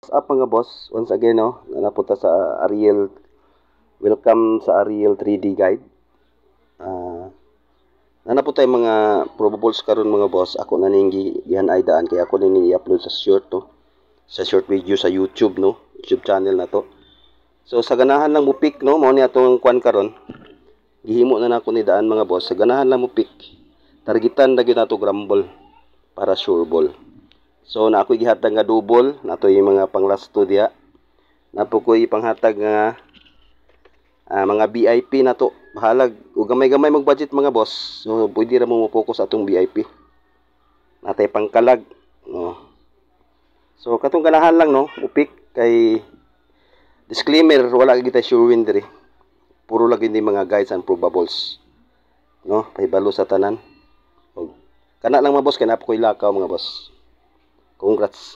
What's up mga boss? Once again, no, napunta sa Ariel. Welcome sa Ariel 3D Guide. Napunta yung mga probables karon mga boss. Ako na ning gihan ay daan kaya ako na ning i-upload sa short to. Sa short video sa YouTube, no. YouTube channel na to. So sa ganahan lang mo pick, no, mao ni atong kwan karon. Gihimo na nako ni daan mga boss. Sa ganahan lang mo pick. Targetan na gyud nato grumble para sure ball. So na ako'y gihatag nga double, nato yung mga panglasto diha. Napo ko'y panghatag nga mga VIP na to. Bahalag ug gamay-gamay mag budget mga boss. So pwede ra mo focus atong VIP. Natay pangkalag. No. So katong ganahan lang no, upik kay disclaimer wala kita sure win diri. Puro lagi ni mga guides and probables. No, pahibalo sa tanan. Kana lang mga boss kay napo ko'y lakaw mga boss. Congrats.